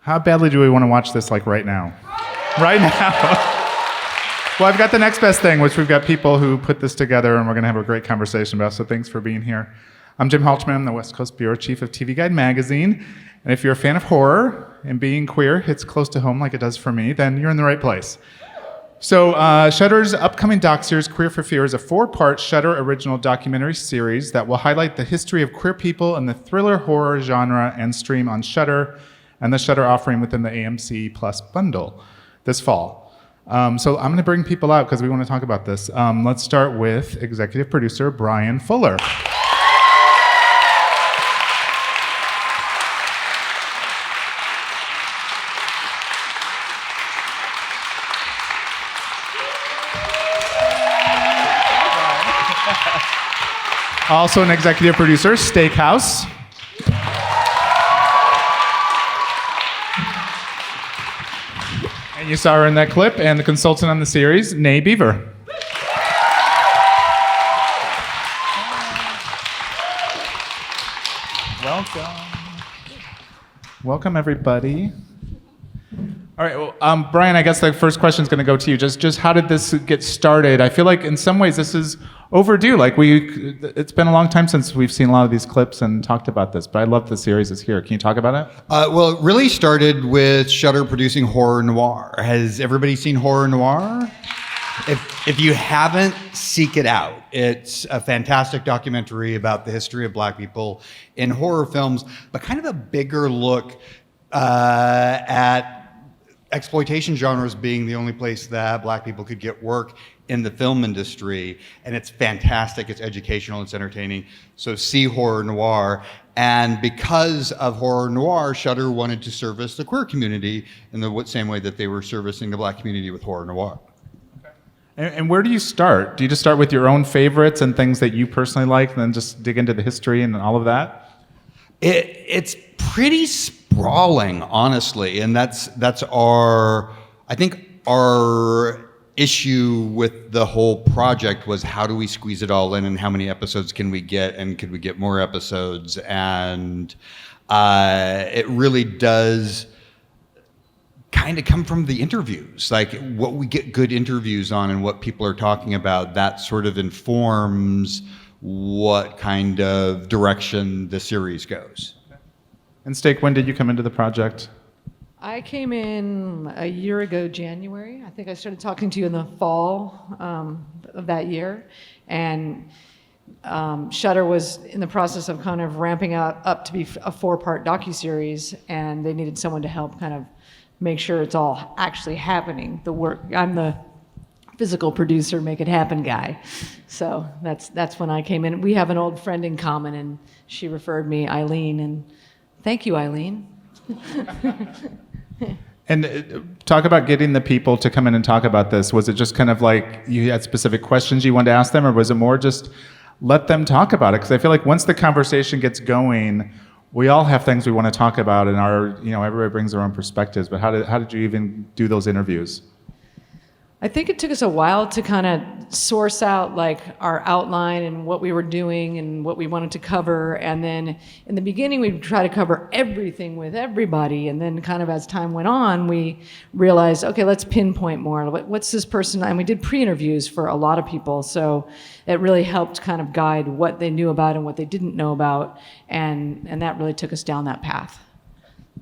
How badly do we want to watch this like right now? Right now. Well, I've got the next best thing, which we've got people who put this together, and we're going to have a great conversation about, so thanks for being here. I'm Jim Halterman. I'm the West Coast Bureau Chief of TV Guide Magazine, and if you're a fan of horror and being queer hits close to home like it does for me, then you're in the right place. So Shudder's upcoming docuseries, Queer for Fear, is a 4-part Shudder original documentary series that will highlight the history of queer people in the thriller horror genre and stream on Shudder and the Shudder offering within the AMC Plus bundle this fall. So I'm going to bring people out because we want to talk about this. Let's start with executive producer Bryan Fuller. Also an executive producer, Steakhouse. And you saw her in that clip, and the consultant on the series, Bever. Welcome, everybody. All right, well, Bryan, I guess the first question is going to go to you. Just how did this get started? I feel like in some ways this is overdue. Like it's been a long time since we've seen a lot of these clips and talked about this, but I love the series is here. Can you talk about it? Well, it really started with Shudder producing horror noir. Has everybody seen horror noir? If you haven't, seek it out. It's a fantastic documentary about the history of Black people in horror films, but kind of a bigger look at exploitation genres being the only place that Black people could get work in the film industry. And it's fantastic, it's educational, it's entertaining. So see horror noir. And because of horror noir, Shudder wanted to service the queer community in the same way that they were servicing the Black community with horror noir. And where do you start? Do you just start with your own favorites and things that you personally like, and then just dig into the history and all of that? It's pretty sprawling, honestly, and that's our issue with the whole project was how do we squeeze it all in, and how many episodes can we get, and could we get more episodes? And it really does kind of come from the interviews, like what we get good interviews on and what people are talking about. That sort of informs what kind of direction the series goes. And Steak, when did you come into the project? I came in a year ago, January. I think I started talking to you in the fall of that year. And Shudder was in the process of kind of ramping up to be a 4-part docuseries, and they needed someone to help kind of make sure it's all actually happening, the work. I'm the physical producer, make it happen guy. So that's when I came in. We have an old friend in common, and she referred me, Eileen, and thank you, Eileen. And talk about getting the people to come in and talk about this. Was it just kind of like you had specific questions you wanted to ask them, or was it more just let them talk about it? Because I feel like once the conversation gets going, we all have things we want to talk about, and everybody brings their own perspectives. But how did you even do those interviews? I think it took us a while to kind of source out like our outline and what we were doing and what we wanted to cover. And then in the beginning, we'd try to cover everything with everybody. And then kind of as time went on, we realized, okay, let's pinpoint more. What's this person? And we did pre-interviews for a lot of people. So it really helped kind of guide what they knew about and what they didn't know about. And that really took us down that path.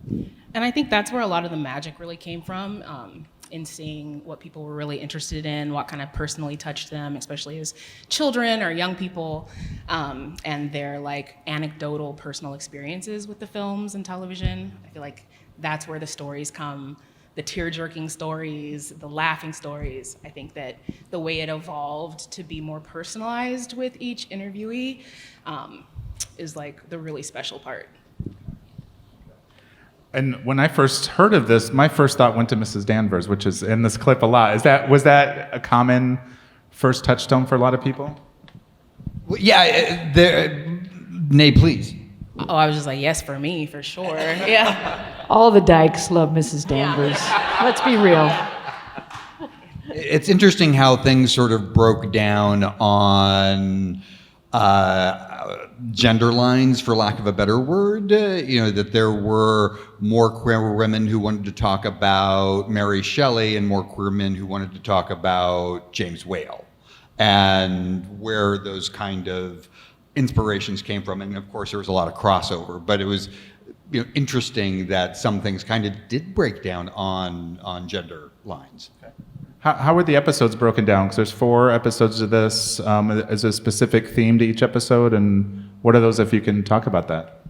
And I think that's where a lot of the magic really came from. In seeing what people were really interested in, what kind of personally touched them, especially as children or young people, and their like anecdotal personal experiences with the films and television. I feel like that's where the stories come, the tear-jerking stories, the laughing stories. I think that the way it evolved to be more personalized with each interviewee is like the really special part. And when I first heard of this, my first thought went to Mrs. Danvers, which is in this clip a lot. Was that a common first touchstone for a lot of people? Well, yeah, Nay, please. Oh, I was just like, yes, for me, for sure. Yeah. All the dykes love Mrs. Danvers. Yeah. Let's be real. It's interesting how things sort of broke down on gender lines, for lack of a better word. That there were more queer women who wanted to talk about Mary Shelley and more queer men who wanted to talk about James Whale, and where those kind of inspirations came from. And of course, there was a lot of crossover, but it was interesting that some things kind of did break down on gender lines. Okay. How were the episodes broken down? Because there's 4 episodes of this. Is there a specific theme to each episode? And what are those, if you can talk about that?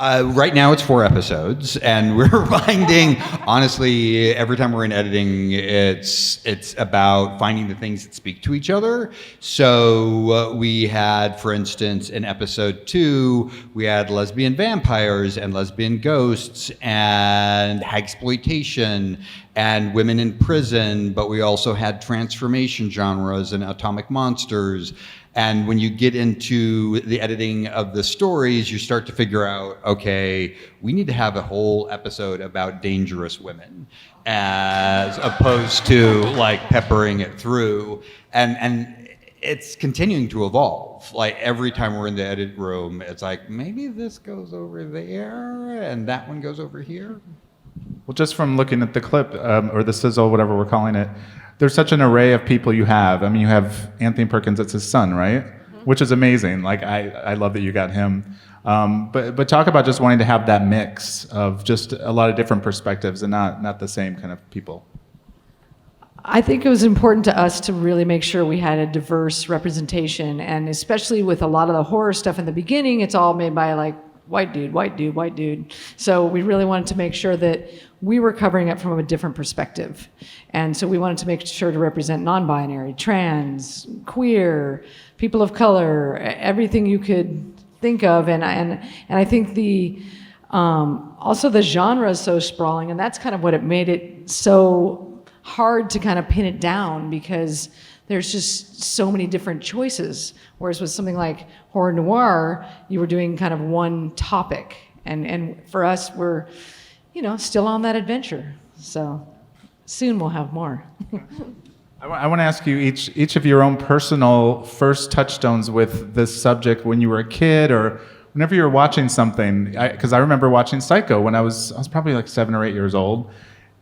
Right now it's 4 episodes, and we're finding, honestly, every time we're in editing, it's about finding the things that speak to each other. So we had, for instance, in episode 2, we had lesbian vampires and lesbian ghosts and hagsploitation and women in prison, but we also had transformation genres and atomic monsters. And when you get into the editing of the stories, you start to figure out, okay, we need to have a whole episode about dangerous women, as opposed to like peppering it through. And it's continuing to evolve. Like every time we're in the edit room, it's like, maybe this goes over there and that one goes over here. Well, just from looking at the clip, or the sizzle, whatever we're calling it, there's such an array of people you have. I mean, you have Anthony Perkins, it's his son, right? Mm-hmm. Which is amazing. Like, I love that you got him. But talk about just wanting to have that mix of just a lot of different perspectives and not the same kind of people. I think it was important to us to really make sure we had a diverse representation, and especially with a lot of the horror stuff in the beginning, it's all made by like white dude, white dude, white dude. So we really wanted to make sure that we were covering it from a different perspective. And so we wanted to make sure to represent non-binary, trans, queer, people of color, everything you could think of. And I think the also the genre is so sprawling, and that's kind of what it made it so hard to kind of pin it down, because there's just so many different choices. Whereas with something like horror noir, you were doing kind of one topic. And for us, we're, still on that adventure. So soon we'll have more. I want to ask you each of your own personal first touchstones with this subject when you were a kid, or whenever you were watching something. Because I remember watching Psycho when I was probably like 7 or 8 years old.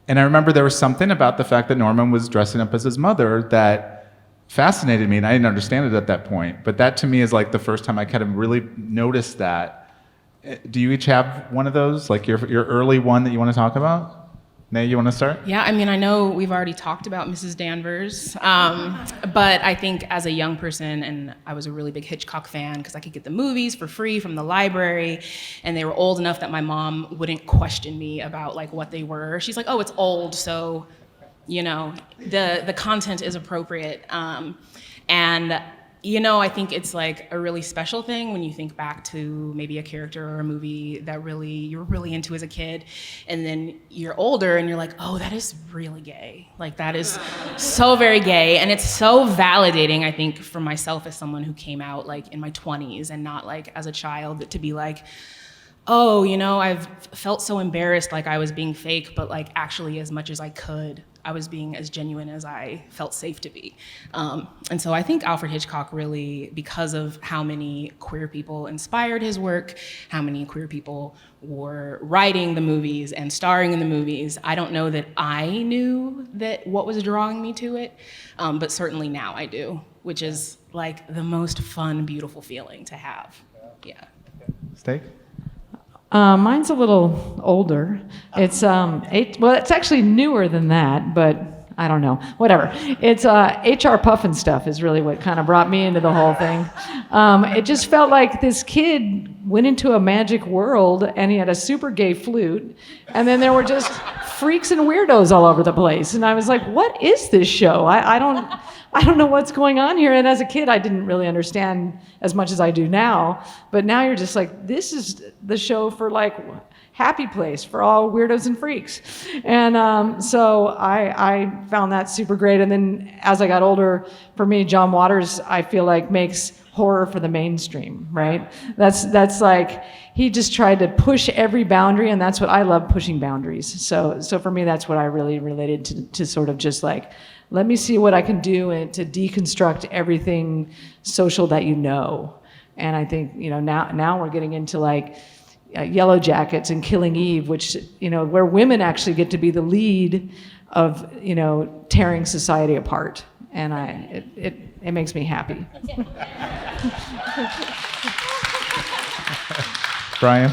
And I remember there was something about the fact that Norman was dressing up as his mother that fascinated me, and I didn't understand it at that point. But that to me is like the first time I kind of really noticed that. Do you each have one of those, like your early one that you want to talk about? Nay, you want to start? Yeah, I mean, I know we've already talked about Mrs. Danvers, but I think as a young person, and I was a really big Hitchcock fan because I could get the movies for free from the library, and they were old enough that my mom wouldn't question me about like what they were. She's like, oh, it's old, so the content is appropriate. I think it's like a really special thing when you think back to maybe a character or a movie that you're really into as a kid, and then you're older and you're like, oh, that is really gay. Like, that is so very gay. And it's so validating, I think, for myself as someone who came out like in my 20s and not like as a child, to be like, oh, I've felt so embarrassed, like I was being fake, but like actually as much as I could, I was being as genuine as I felt safe to be. And so I think Alfred Hitchcock really, because of how many queer people inspired his work, how many queer people were writing the movies and starring in the movies, I don't know that I knew that what was drawing me to it, but certainly now I do, which is like the most fun, beautiful feeling to have. Yeah. Steak? Mine's a little older. It's it's actually newer than that, but I don't know. Whatever. It's HR Puffin stuff is really what kind of brought me into the whole thing. It just felt like this kid went into a magic world, and he had a super gay flute, and then there were just freaks and weirdos all over the place, and I was like, what is this show? I don't know what's going on here. And as a kid, I didn't really understand as much as I do now. But now you're just like, this is the show for like happy place for all weirdos and freaks. And so I found that super great. And then as I got older, for me, John Waters, I feel like makes horror for the mainstream, right? That's like, he just tried to push every boundary, and that's what I love, pushing boundaries. So for me, that's what I really related to sort of just like, let me see what I can do and to deconstruct everything social that you know. And I think, now we're getting into like Yellow Jackets and Killing Eve, which, where women actually get to be the lead of, tearing society apart. And it makes me happy. Brian?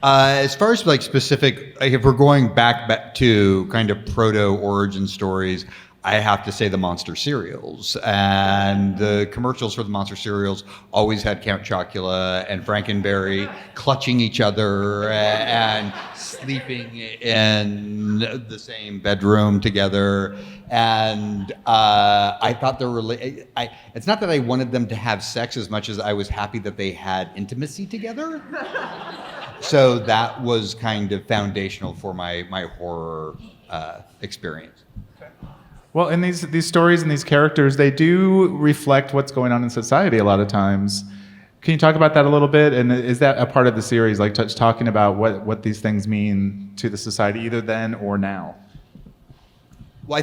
As far as like specific, like if we're going back to kind of proto origin stories, I have to say the monster cereals. And the commercials for the monster cereals always had Count Chocula and Frankenberry clutching each other and sleeping in the same bedroom together. And I thought they were it's not that I wanted them to have sex as much as I was happy that they had intimacy together. So that was kind of foundational for my horror experience. Well, and these stories and these characters, they do reflect what's going on in society a lot of times. Can you talk about that a little bit? And is that a part of the series, like talking about what these things mean to the society, either then or now? Well, I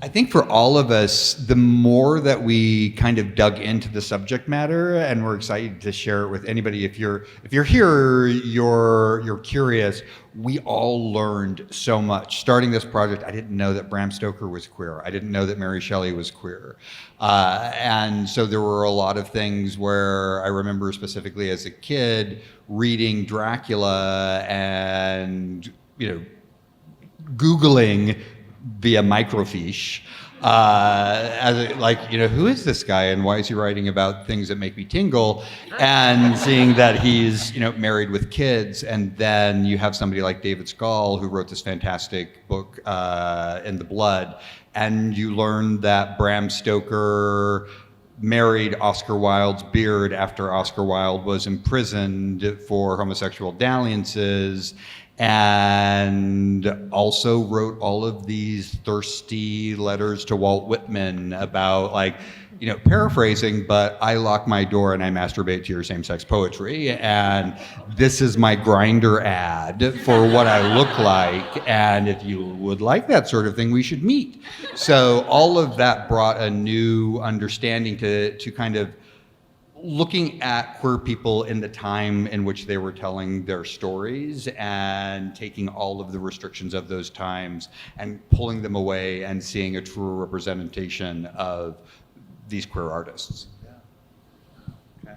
think for all of us, the more that we kind of dug into the subject matter, and we're excited to share it with anybody. If you're here, you're curious. We all learned so much. Starting this project, I didn't know that Bram Stoker was queer. I didn't know that Mary Shelley was queer. And so there were a lot of things where I remember specifically as a kid reading Dracula and, Googling via microfiche, who is this guy and why is he writing about things that make me tingle? And seeing that he's, married with kids, and then you have somebody like David Scull who wrote this fantastic book, In the Blood, and you learn that Bram Stoker married Oscar Wilde's beard after Oscar Wilde was imprisoned for homosexual dalliances, and also wrote all of these thirsty letters to Walt Whitman about, paraphrasing, but I lock my door and I masturbate to your same-sex poetry, and this is my Grindr ad for what I look like, and if you would like that sort of thing, we should meet. So all of that brought a new understanding to kind of looking at queer people in the time in which they were telling their stories and taking all of the restrictions of those times and pulling them away and seeing a truer representation of these queer artists. Okay.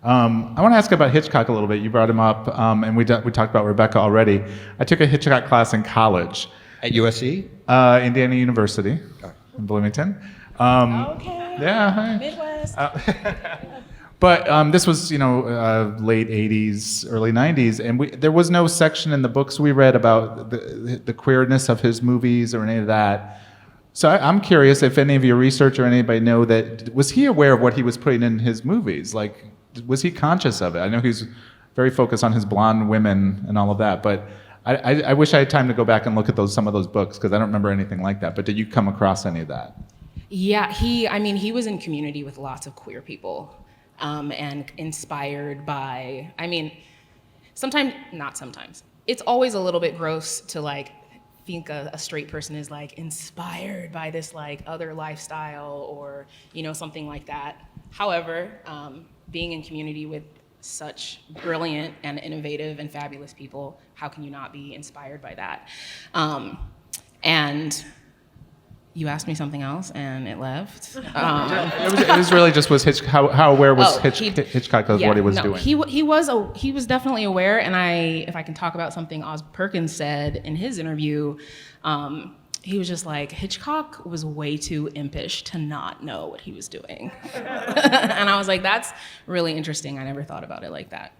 I want to ask about Hitchcock a little bit. You brought him up, and we talked about Rebecca already. I took a Hitchcock class in college. At USC? Indiana University in Bloomington. Okay. Yeah. Hi. Midwest. But this was, late 80s, early 90s, and there was no section in the books we read about the queerness of his movies or any of that. So I'm curious if any of your research or anybody know that, was he aware of what he was putting in his movies? Like, was he conscious of it? I know he's very focused on his blonde women and all of that, but I wish I had time to go back and look at some of those books, because I don't remember anything like that. But did you come across any of that? Yeah, he was in community with lots of queer people, and inspired by, not sometimes. It's always a little bit gross to think a straight person is inspired by this other lifestyle or, something like that. However, being in community with such brilliant and innovative and fabulous people, how can you not be inspired by that? And you asked me something else, and it left. It was really just how aware was Hitchcock of what he was doing? He was definitely aware, and if I can talk about something Oz Perkins said in his interview, he was just like, Hitchcock was way too impish to not know what he was doing. And I was like, that's really interesting. I never thought about it like that.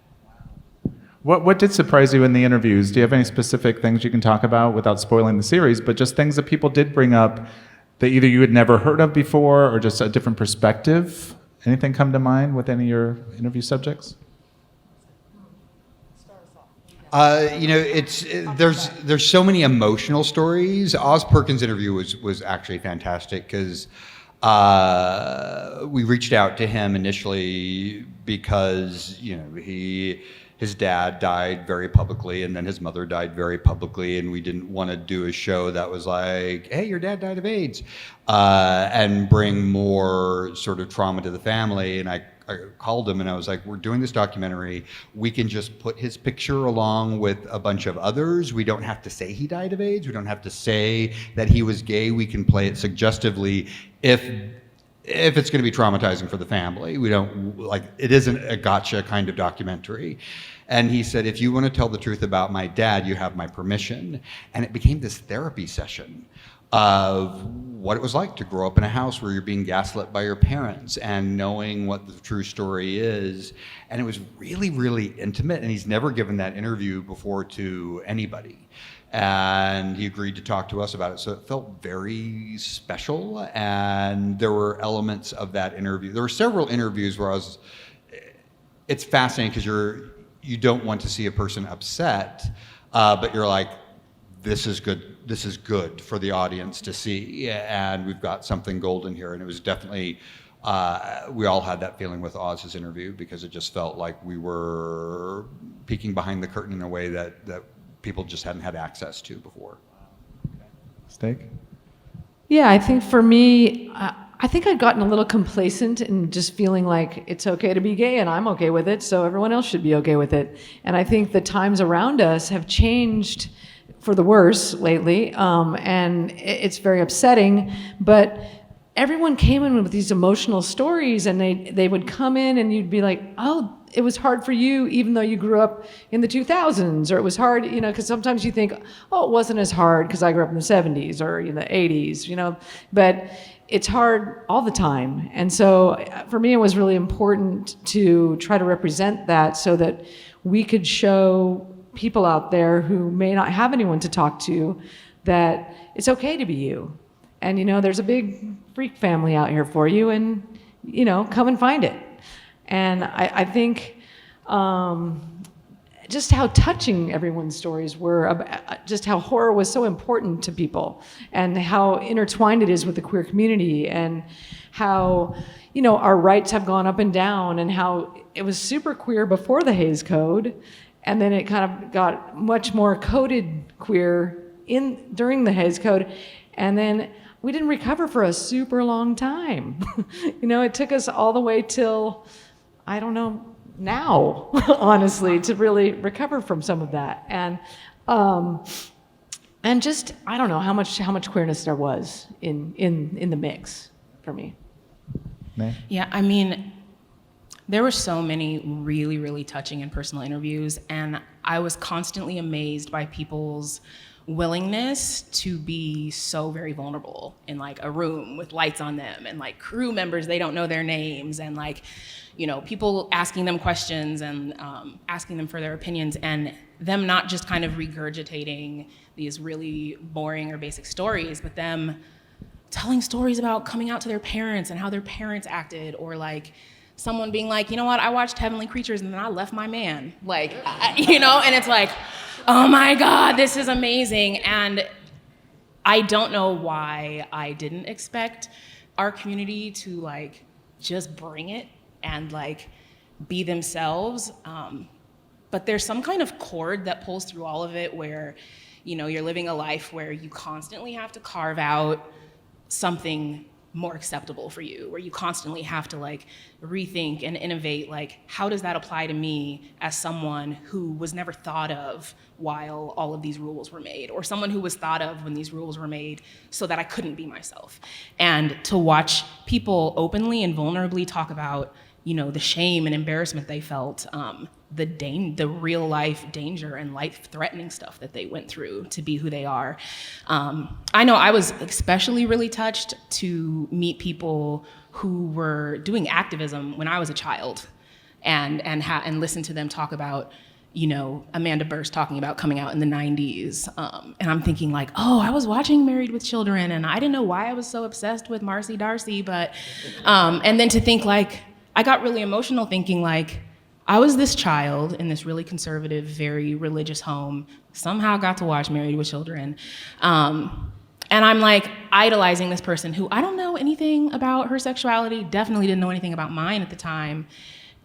What did surprise you in the interviews? Do you have any specific things you can talk about without spoiling the series, but just things that people did bring up that either you had never heard of before or just a different perspective? Anything come to mind with any of your interview subjects? There's so many emotional stories. Oz Perkins' interview was actually fantastic because we reached out to him initially because his dad died very publicly, and then his mother died very publicly, and we didn't want to do a show that was like, hey, your dad died of AIDS, and bring more sort of trauma to the family. And I called him and I was like, we're doing this documentary. We can just put his picture along with a bunch of others. We don't have to say he died of AIDS. We don't have to say that he was gay. We can play it suggestively if it's going to be traumatizing for the family. We don't, like, it isn't a gotcha kind of documentary. And he said, if you want to tell the truth about my dad, you have my permission. And it became this therapy session of what it was like to grow up in a house where you're being gaslit by your parents and knowing what the true story is. And it was really, really intimate. And he's never given that interview before to anybody. And he agreed to talk to us about it. So it felt very special. And there were elements of that interview. There were several interviews where it's fascinating because you don't want to see a person upset, but you're like, this is good. This is good for the audience to see, and we've got something golden here. And it was definitely, we all had that feeling with Oz's interview because it just felt like we were peeking behind the curtain in a way that people just hadn't had access to before. Steak? Yeah, I think for me, I think I'd gotten a little complacent in just feeling like it's okay to be gay and I'm okay with it, so everyone else should be okay with it. And I think the times around us have changed for the worse lately, and it's very upsetting, but everyone came in with these emotional stories, and they would come in and you'd be like, oh, it was hard for you even though you grew up in the 2000s, or it was hard, because sometimes you think, oh, it wasn't as hard because I grew up in the 70s or in the 80s, but it's hard all the time. And so for me, it was really important to try to represent that so that we could show people out there who may not have anyone to talk to that it's okay to be you. And, there's a big freak family out here for you, and, come and find it. And I think just how touching everyone's stories were, just how horror was so important to people, and how intertwined it is with the queer community, and how, our rights have gone up and down, and how it was super queer before the Hays Code, and then it kind of got much more coded queer during the Hays Code, and then we didn't recover for a super long time. It took us all the way till, I don't know, now, honestly, to really recover from some of that. And just, I don't know how much queerness there was in the mix for me. May? Yeah, I mean, there were so many really, really touching and personal interviews, and I was constantly amazed by people's willingness to be so very vulnerable in like a room with lights on them, and like crew members, they don't know their names, and like, people asking them questions and asking them for their opinions, and them not just kind of regurgitating these really boring or basic stories, but them telling stories about coming out to their parents and how their parents acted, or like someone being like, you know what, I watched Heavenly Creatures and then I left my man. Like, and it's like, oh my God, this is amazing. And I don't know why I didn't expect our community to like just bring it and like be themselves. But there's some kind of cord that pulls through all of it where, you're living a life where you constantly have to carve out something more acceptable for you, where you constantly have to like rethink and innovate, like how does that apply to me as someone who was never thought of while all of these rules were made, or someone who was thought of when these rules were made so that I couldn't be myself. And to watch people openly and vulnerably talk about, the shame and embarrassment they felt, the real life danger and life-threatening stuff that they went through to be who they are. I know I was especially really touched to meet people who were doing activism when I was a child, and listen to them talk about, Amanda Burst talking about coming out in the 90s. And I'm thinking like, oh, I was watching Married with Children and I didn't know why I was so obsessed with Marcy Darcy, but, and then to think like, I got really emotional thinking like, I was this child in this really conservative, very religious home, somehow got to watch Married with Children. And I'm like idolizing this person who I don't know anything about her sexuality, definitely didn't know anything about mine at the time.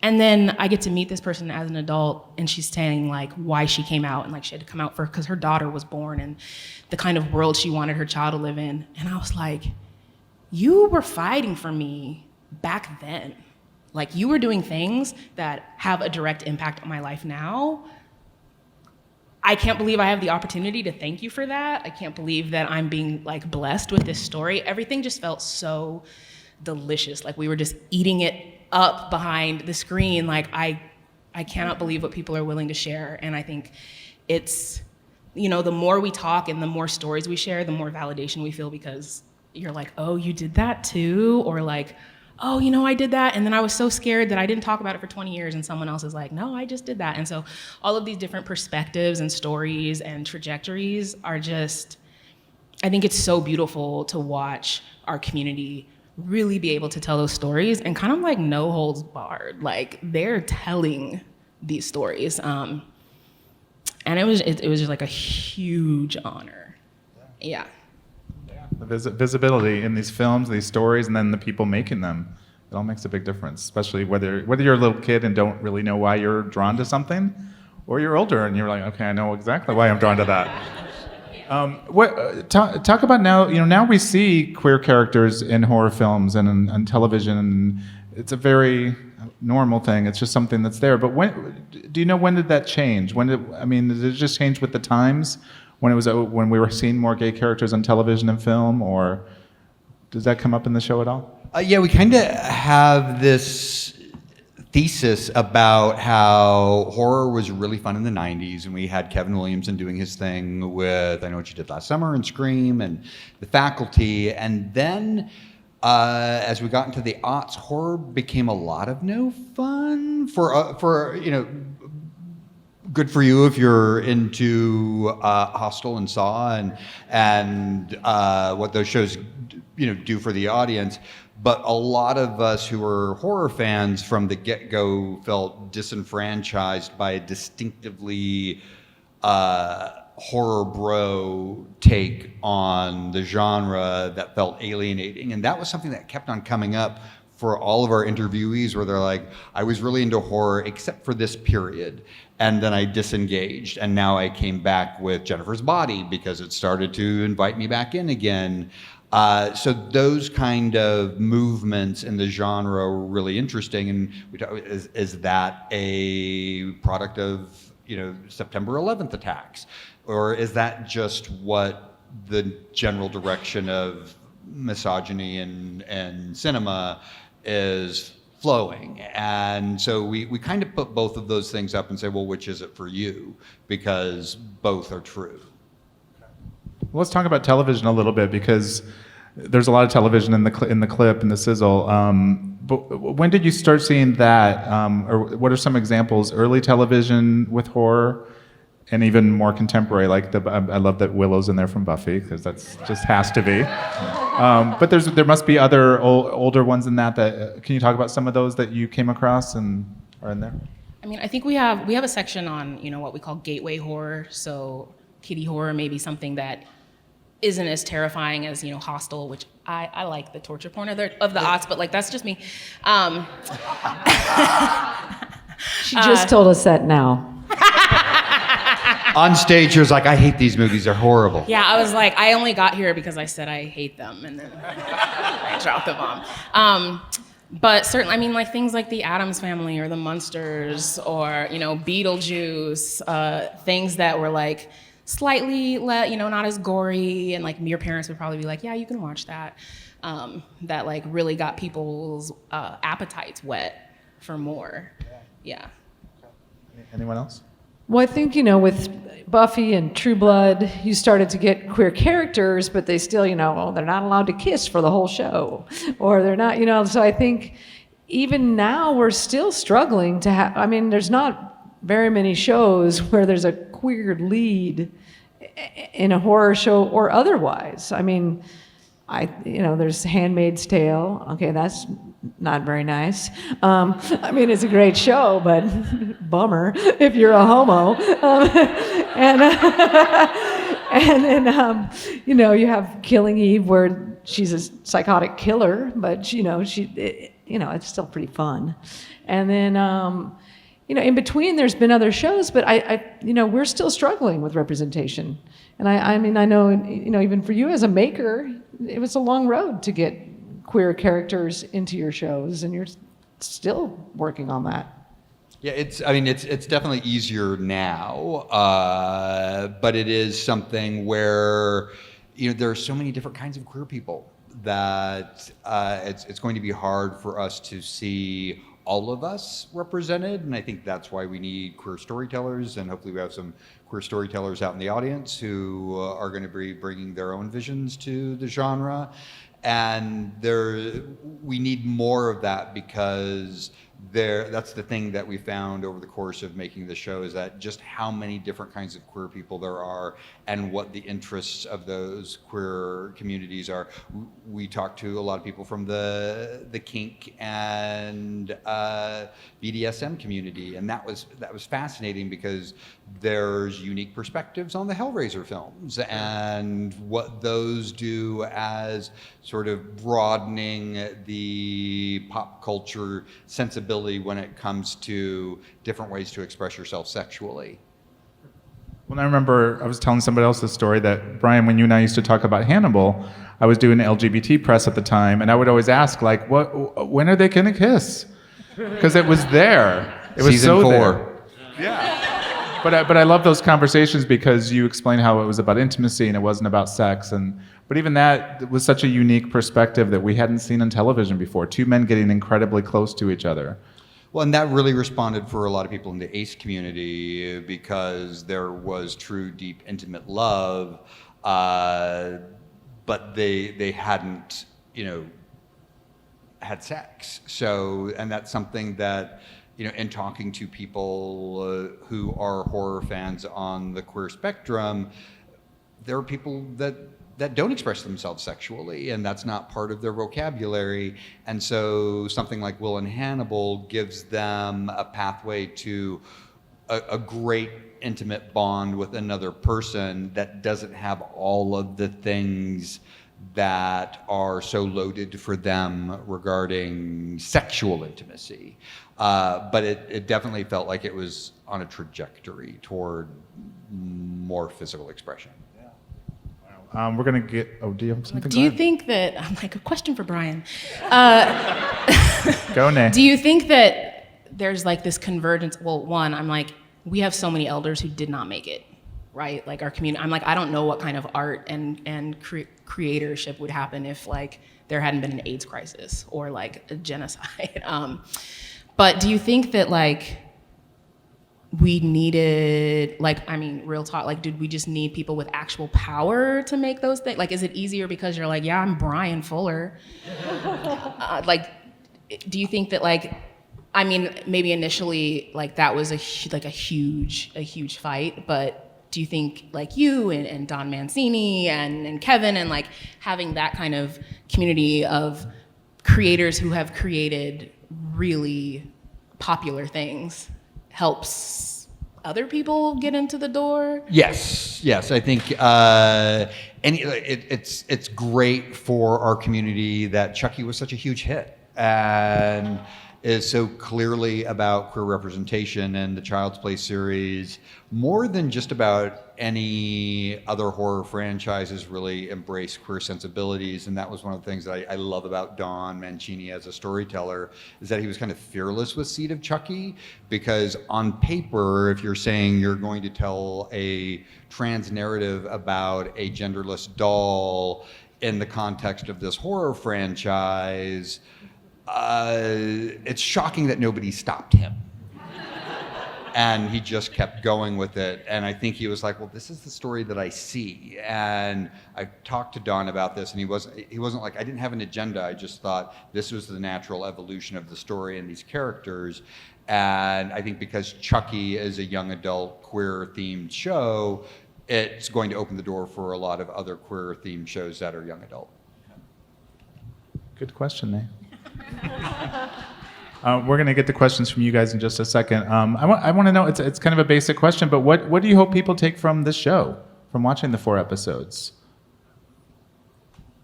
And then I get to meet this person as an adult, and she's saying like why she came out, and like she had to come out because her daughter was born and the kind of world she wanted her child to live in. And I was like, you were fighting for me back then. Like, you were doing things that have a direct impact on my life now. I can't believe I have the opportunity to thank you for that. I can't believe that I'm being like blessed with this story. Everything just felt so delicious. Like we were just eating it up behind the screen. Like I cannot believe what people are willing to share. And I think it's, you know, the more we talk and the more stories we share, the more validation we feel, because you're like, oh, you did that too? Or like, oh, you know, I did that, and then I was so scared that I didn't talk about it for 20 years, and someone else is like, no, I just did that. And so all of these different perspectives and stories and trajectories are just, I think it's so beautiful to watch our community really be able to tell those stories and kind of like no holds barred. Like they're telling these stories. And it was just like a huge honor. Yeah. The visibility in these films, these stories, and then the people making them, it all makes a big difference, especially whether you're a little kid and don't really know why you're drawn to something, or you're older and you're like, okay, I know exactly why I'm drawn to that. Talk about now, you know, now we see queer characters in horror films and on television, and it's a very normal thing. It's just something that's there. But do you know when did that change? Did it just change with the times? When we were seeing more gay characters on television and film, or does that come up in the show at all? Yeah, we kind of have this thesis about how horror was really fun in the 90s, and we had Kevin Williamson doing his thing with I Know What You Did Last Summer and Scream and The Faculty, and then as we got into the aughts, horror became a lot of no fun for you know. Good for you if you're into Hostel and Saw and what those shows do for the audience. But a lot of us who were horror fans from the get-go felt disenfranchised by a distinctively horror bro take on the genre that felt alienating. And that was something that kept on coming up for all of our interviewees, where they're like, I was really into horror except for this period. And then I disengaged, and now I came back with Jennifer's Body because it started to invite me back in again. So those kind of movements in the genre were really interesting. And is that a product of September 11th attacks, or is that just what the general direction of misogyny and cinema is flowing? And so we kind of put both of those things up and say, well, which is it for you? Because both are true. Well, let's talk about television a little bit, because there's a lot of television in the clip, in the sizzle. But when did you start seeing that? Or what are some examples? Early television with horror, and even more contemporary, like I love that Willow's in there from Buffy, because that's just has to be. But there must be other older ones than that. Can you talk about some of those that you came across and are in there? I mean, I think we have a section on what we call gateway horror. So kiddie horror may be something that isn't as terrifying as Hostel, which I like the torture porn of the aughts, but like that's just me. She just told us that now. On stage, she was like, I hate these movies, they're horrible. Yeah, I was like, I only got here because I said I hate them, and then I dropped the bomb. But certainly, I mean, like things like The Addams Family or The Munsters or, Beetlejuice, things that were like slightly, not as gory, and like your parents would probably be like, yeah, you can watch that. That like really got people's appetites wet for more. Yeah. Anyone else? Well, I think, with Buffy and True Blood, you started to get queer characters, but they still, they're not allowed to kiss for the whole show. Or they're not, so I think even now we're still struggling to have, there's not very many shows where there's a queer lead in a horror show or otherwise. There's Handmaid's Tale. Okay, that's not very nice. It's a great show, but bummer if you're a homo. And then, you have Killing Eve, where she's a psychotic killer, but it's still pretty fun. And then, in between, there's been other shows, but we're still struggling with representation. And I know, even for you as a maker, it was a long road to get queer characters into your shows, and you're still working on that. Yeah, it's definitely easier now, but it is something where, there are so many different kinds of queer people that it's going to be hard for us to see all of us represented, and I think that's why we need queer storytellers, and hopefully we have some queer storytellers out in the audience who are going to be bringing their own visions to the genre. And we need more of that, because that's the thing that we found over the course of making the show, is that just how many different kinds of queer people there are and what the interests of those queer communities are. We talked to a lot of people from the kink and BDSM community, and that was fascinating, because there's unique perspectives on the Hellraiser films and what those do as sort of broadening the pop culture sensibility when it comes to different ways to express yourself sexually. Well, I remember I was telling somebody else this story that, Brian, when you and I used to talk about Hannibal, I was doing LGBT press at the time, and I would always ask, when are they going to kiss? Because it was there. It was Season 4. There. Yeah. But I love those conversations, because you explain how it was about intimacy and it wasn't about sex. But even that was such a unique perspective that we hadn't seen on television before. Two men getting incredibly close to each other. Well, and that really responded for a lot of people in the ace community, because there was true, deep, intimate love, but they hadn't, had sex. So, and that's something that, in talking to people who are horror fans on the queer spectrum, there are people that don't express themselves sexually, and that's not part of their vocabulary. And so something like Will and Hannibal gives them a pathway to a great intimate bond with another person that doesn't have all of the things that are so loaded for them regarding sexual intimacy. But it definitely felt like it was on a trajectory toward more physical expression. We're going to get... Oh, do you have something? Do you think that... I'm like, a question for Brian. Go, Nay. Do you think that there's this convergence? Well, one, I'm like, we have so many elders who did not make it, right? Our community... I'm like, I don't know what kind of art and creatorship would happen if, there hadn't been an AIDS crisis or, a genocide. But do you think that, we needed, real talk, did we just need people with actual power to make those things? Is it easier because you're yeah, I'm Bryan Fuller? Do you think that, maybe initially, that was a huge fight, but do you think, you and Don Mancini and Kevin and, having that kind of community of creators who have created really popular things helps other people get into the door? Yes. I think it's great for our community that Chucky was such a huge hit and is so clearly about queer representation, and the Child's Play series, more than just about any other horror franchises, really embrace queer sensibilities. And that was one of the things that I love about Don Mancini as a storyteller, is that he was kind of fearless with Seed of Chucky, because on paper, if you're saying you're going to tell a trans narrative about a genderless doll in the context of this horror franchise, it's shocking that nobody stopped him. And he just kept going with it. And I think he was like, well, this is the story that I see. And I talked to Don about this, and he wasn't like, I didn't have an agenda. I just thought this was the natural evolution of the story and these characters. And I think because Chucky is a young adult queer themed show, it's going to open the door for a lot of other queer themed shows that are young adult. Good question, Nate. We're going to get to questions from you guys in just a second. I want to know, it's kind of a basic question, but what do you hope people take from this show, from watching the 4 episodes?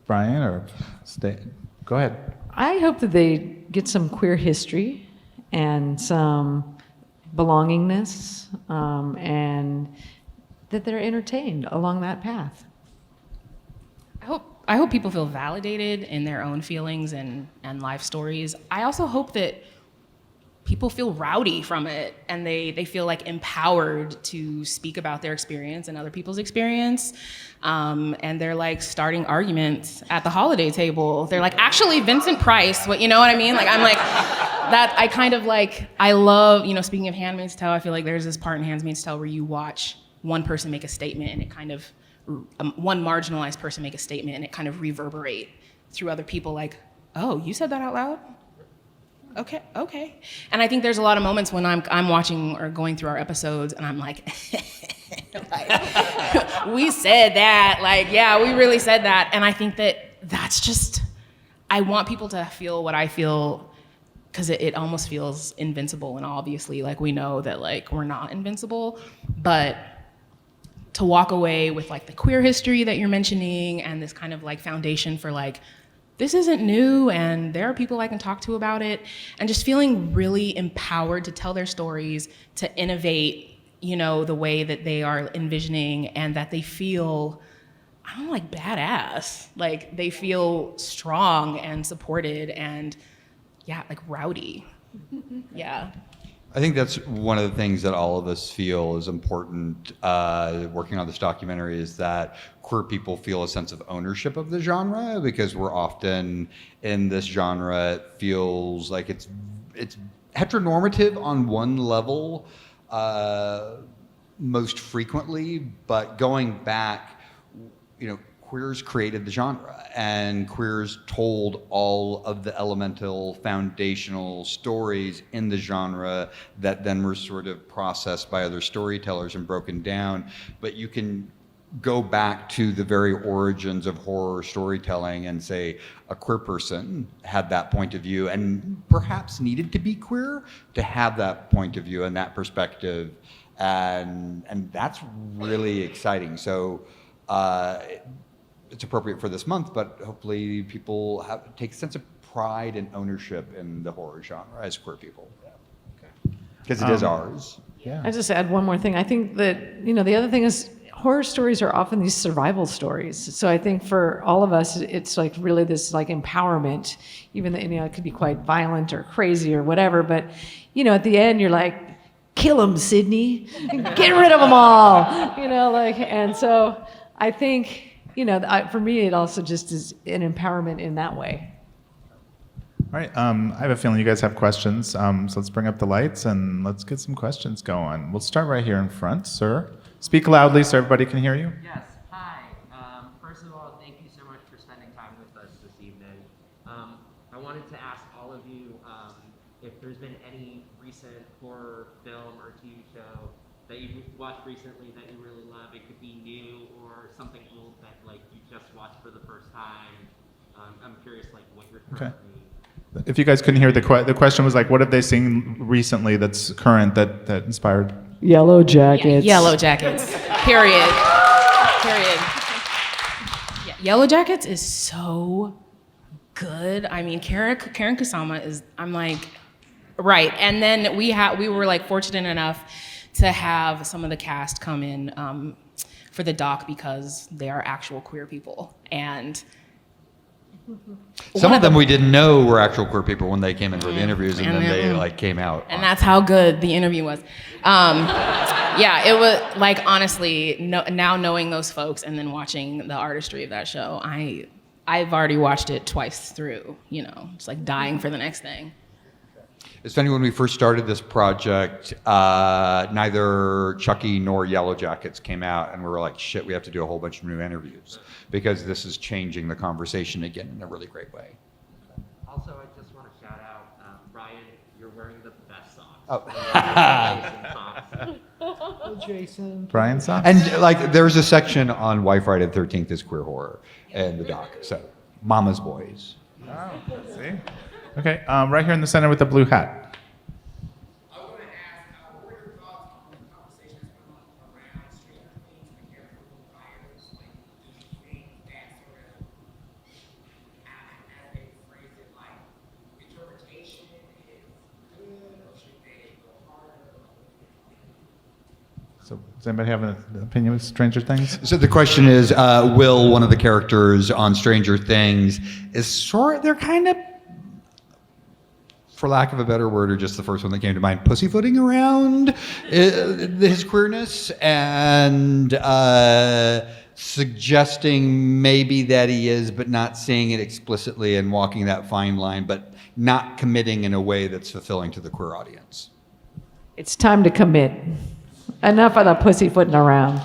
Brian, or stay? Go ahead. I hope that they get some queer history and some belongingness, and that they're entertained along that path. I hope people feel validated in their own feelings and life stories. I also hope that people feel rowdy from it and they feel like empowered to speak about their experience and other people's experience. And they're like starting arguments at the holiday table. They're like, actually, Vincent Price, what, you know what I mean? Like, I'm like, that I kind of like, I love, you know, speaking of Handmaid's Tale, I feel like there's this part in Handmaid's Tale where you watch one person make a statement and it kind of, one marginalized person make a statement and it kind of reverberate through other people like, oh, you said that out loud? Okay. And I think there's a lot of moments when I'm watching or going through our episodes and I'm like, like, we said that, like, yeah, we really said that. And I think that's just, I want people to feel what I feel, because it almost feels invincible. And obviously, like, we know that, like, we're not invincible, but to walk away with like the queer history that you're mentioning and this kind of like foundation for like, this isn't new and there are people I can talk to about it, and just feeling really empowered to tell their stories, to innovate, you know, the way that they are envisioning, and that they feel, I don't know, like badass, like they feel strong and supported and yeah, like rowdy. Yeah. I think that's one of the things that all of us feel is important working on this documentary, is that queer people feel a sense of ownership of the genre, because we're often in this genre, it feels like it's heteronormative on one level most frequently, but going back, you know, queers created the genre, and queers told all of the elemental foundational stories in the genre that then were sort of processed by other storytellers and broken down. But you can go back to the very origins of horror storytelling and say a queer person had that point of view and perhaps needed to be queer to have that point of view and that perspective, and that's really exciting. So it's appropriate for this month, but hopefully people take a sense of pride and ownership in the horror genre as queer people, because it is ours. Yeah. I just add one more thing. I think that, you know, the other thing is horror stories are often these survival stories. So I think for all of us, it's like really this like empowerment, even though, you know, it could be quite violent or crazy or whatever. But, you know, at the end, you're like, kill them, Sydney, get rid of them all, you know, like, and so I think, you know, for me, it also just is an empowerment in that way. All right, I have a feeling you guys have questions, so let's bring up the lights and let's get some questions going. We'll start right here in front, sir. Speak loudly so everybody can hear you. Yes, hi. First of all, thank you so much for spending time with us this evening. I wanted to ask all of you if there's been any recent horror film or TV show that you watched recently that you really love. It could be new or something old that like you just watched for the first time. I'm curious like what you're currently... If you guys couldn't hear, the question was like, what have they seen recently that's current that inspired? Yellow Jackets. Yellow Jackets. Period. Yeah, Yellow Jackets is so good. I mean, Karen Kusama is, I'm like, right. And then we were like fortunate enough to have some of the cast come in for the doc because they are actual queer people. And some of them we didn't know were actual quear people when they came in for the interviews, and then they like came out. And that's how good the interview was. Yeah, it was like, honestly, now knowing those folks and then watching the artistry of that show, I've already watched it twice through, you know, just like dying for the next thing. It's funny, when we first started this project, neither Chucky nor Yellow Jackets came out, and we were like, shit, we have to do a whole bunch of new interviews, because this is changing the conversation again in a really great way. Also, I just want to shout out, Brian, you're wearing the best socks. Oh. Jason. Brian socks? And like, there's a section on why Friday the 13th is queer horror in the doc, so Mama's Boys. Oh, see? Okay, right here in the center with the blue hat. I want to ask, what are your thoughts on the conversation that's going on around Stranger Things and the character of the fires? Like, do you think that sort of, as they phrase it, like, So does anybody have an opinion with Stranger Things? So the question is, Will, one of the characters on Stranger Things, they're kind of, for lack of a better word, or just the first one that came to mind, pussyfooting around his queerness and suggesting maybe that he is, but not saying it explicitly and walking that fine line, but not committing in a way that's fulfilling to the queer audience. It's time to commit. Enough of the pussyfooting around.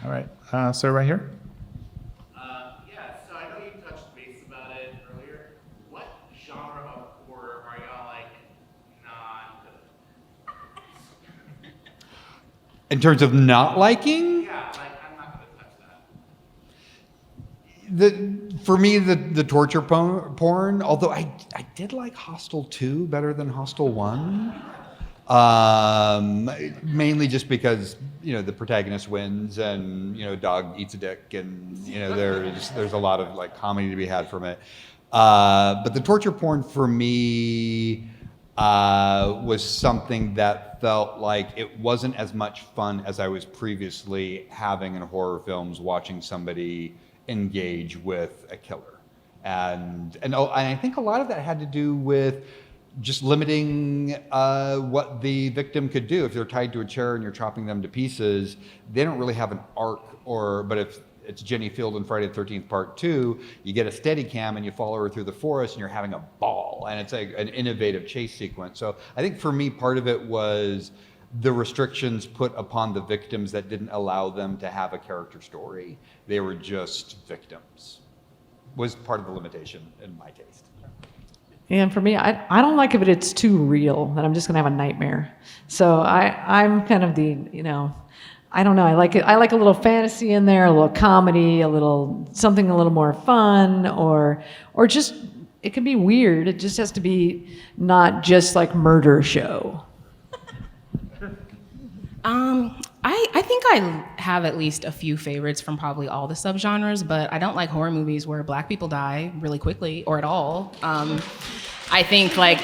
All right, sir, right here. Yeah, so I know you touched base about it earlier. What genre of horror are y'all like not? In terms of not liking? Yeah, like I'm not gonna touch that. For me, the torture porn, although I did like Hostel 2 better than Hostel 1. Mainly just because, the protagonist wins and, dog eats a dick and, there's a lot of like comedy to be had from it. But the torture porn for me was something that felt like it wasn't as much fun as I was previously having in horror films, watching somebody engage with a killer. And I think a lot of that had to do with just limiting what the victim could do. If they're tied to a chair and you're chopping them to pieces, they don't really have an arc. But if it's Jenny Field in Friday the 13th Part 2, you get a steady cam and you follow her through the forest and you're having a ball. And it's an innovative chase sequence. So I think for me, part of it was the restrictions put upon the victims that didn't allow them to have a character story. They were just victims, was part of the limitation in my taste. And for me, I don't like it if it's too real, that I'm just gonna have a nightmare. So I'm kind of the, I don't know, I like a little fantasy in there, a little comedy, something a little more fun, or just, it can be weird. It just has to be not just like murder show. I think I have at least a few favorites from probably all the subgenres, but I don't like horror movies where black people die really quickly or at all. I think like,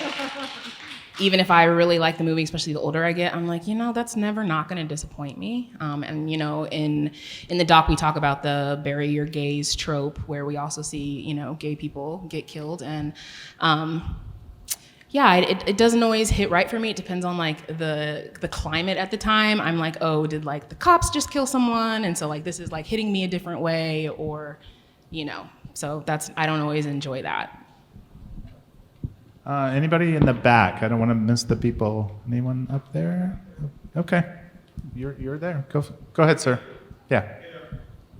even if I really like the movie, especially the older I get, I'm like, that's never not gonna disappoint me. And in the doc, we talk about the bury your gays trope, where we also see, gay people get killed. And yeah, it doesn't always hit right for me. It depends on like the climate at the time. I'm like, oh, did like the cops just kill someone? And so like this is like hitting me a different way, or, so I don't always enjoy that. Anybody in the back? I don't want to miss the people. Anyone up there? Okay, you're there. Go ahead, sir. Yeah.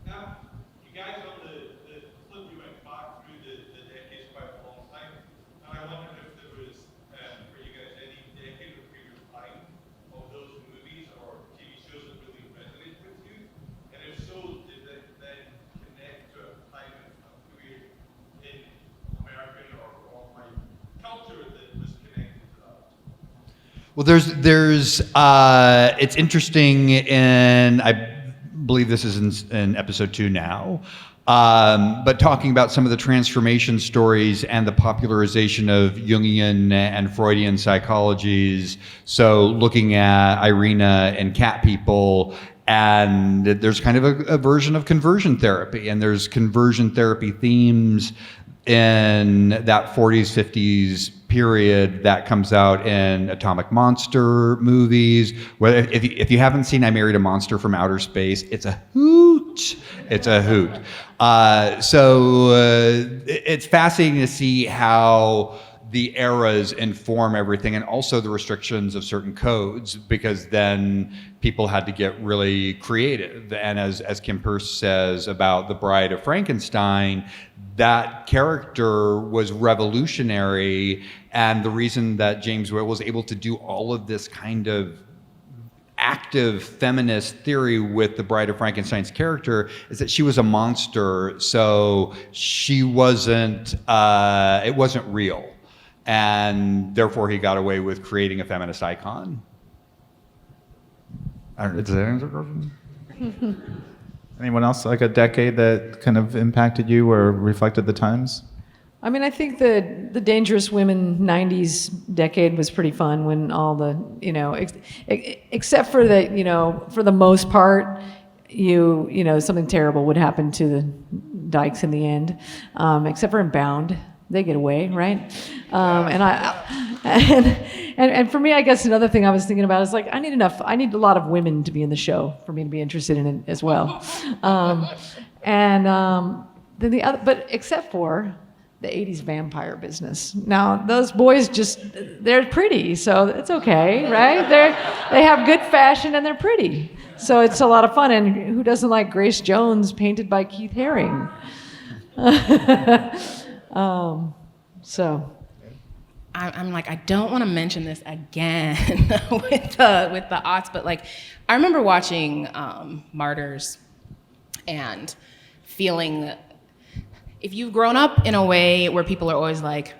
Now, you guys on the flip, you went back through the decades quite a long time, and I wondered if there was, for you guys, any decade or period of time of those movies or TV shows that really resonated with you, and if so, did it then connect to a time of period in American or my culture that was connected to that? Well, there's it's interesting, and I believe this is in episode 2 now, but talking about some of the transformation stories and the popularization of Jungian and Freudian psychologies. So looking at Irina and cat people, and there's kind of a version of conversion therapy, and there's conversion therapy themes in that 40s, 50s period that comes out in Atomic Monster movies. Where if you haven't seen I Married a Monster from Outer Space, it's a hoot. It's a hoot. It's fascinating to see how the eras inform everything, and also the restrictions of certain codes, because then people had to get really creative. And as Kim Peirce says about The Bride of Frankenstein, that character was revolutionary, and the reason that James Whale was able to do all of this kind of active feminist theory with the Bride of Frankenstein's character is that she was a monster, so she wasn't, it wasn't real. And therefore he got away with creating a feminist icon. I don't know, does that answer the question? Anyone else, like a decade that kind of impacted you or reflected the times? I mean, I think the Dangerous Women '90s decade was pretty fun when all the, except for that, for the most part, something terrible would happen to the dykes in the end, except for in Bound. They get away, right? And for me, I guess another thing I was thinking about is like I need a lot of women to be in the show for me to be interested in it as well. Then the other, but except for the '80s vampire business. Now those boys they're pretty, so it's okay, right? They have good fashion and they're pretty, so it's a lot of fun. And who doesn't like Grace Jones painted by Keith Haring? I'm like, I don't want to mention this again with the aughts, but like, I remember watching Martyrs and feeling, if you've grown up in a way where people are always like,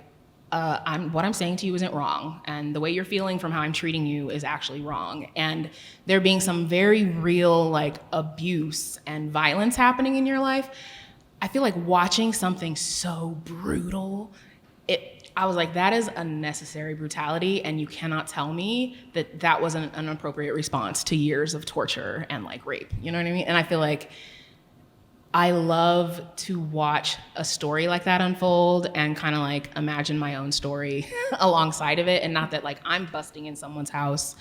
what I'm saying to you isn't wrong, and the way you're feeling from how I'm treating you is actually wrong, and there being some very real like abuse and violence happening in your life, I feel like watching something so brutal, I was like, that is unnecessary brutality, and you cannot tell me that that wasn't an appropriate response to years of torture and like rape. You know what I mean? And I feel like I love to watch a story like that unfold and kind of like imagine my own story alongside of it, and not that like I'm busting in someone's house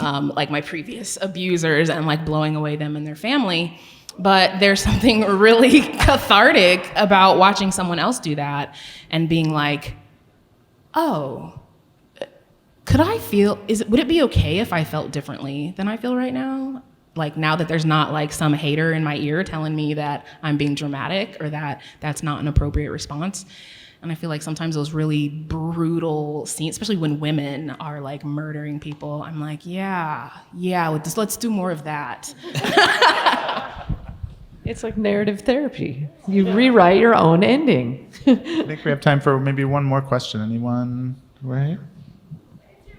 like my previous abusers and like blowing away them and their family. But there's something really cathartic about watching someone else do that and being like, oh, would it be okay if I felt differently than I feel right now? Like now that there's not like some hater in my ear telling me that I'm being dramatic or that that's not an appropriate response. And I feel like sometimes those really brutal scenes, especially when women are like murdering people, I'm like, yeah, let's do more of that. It's like narrative therapy. You rewrite your own ending. I think we have time for maybe one more question. Anyone right? What is your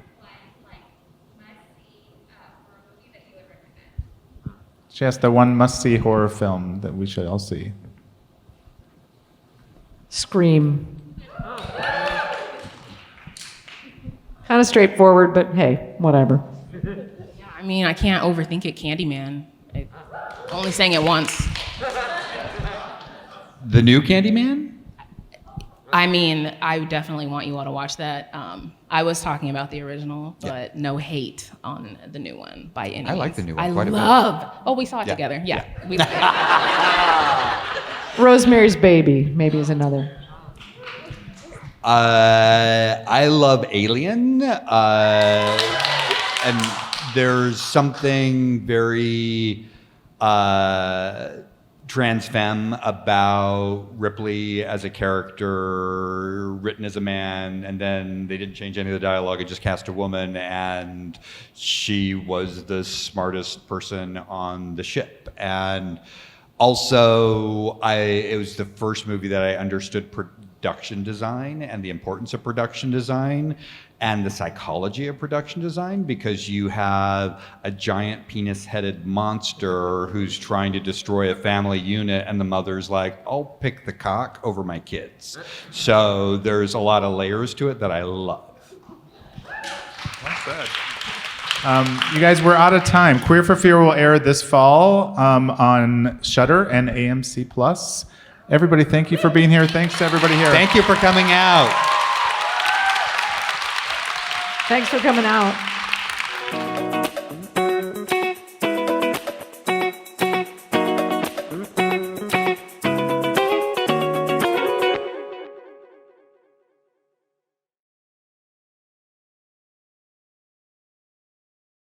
must-see horror movie that you would recommend? She asked the one must-see horror film that we should all see. Scream. Kind of straightforward, but hey, whatever. Yeah, I mean, I can't overthink it. Candyman. Only saying it once. The new Candyman? I mean, I definitely want you all to watch that. I was talking about the original, but no hate on the new one by any means. I like the new one quite a bit. Oh, we saw it together. Yeah. Rosemary's Baby maybe is another. I love Alien, and there's something very trans femme about Ripley as a character written as a man, and then they didn't change any of the dialogue and just cast a woman, and she was the smartest person on the ship. And also, it was the first movie that I understood production design and the importance of production design and the psychology of production design, because you have a giant penis-headed monster who's trying to destroy a family unit, and the mother's like, I'll pick the cock over my kids. So there's a lot of layers to it that I love. Well said. You guys, we're out of time. Queer for Fear will air this fall on Shudder and AMC+. Everybody, thank you for being here. Thanks to everybody here. Thank you for coming out. Thanks for coming out.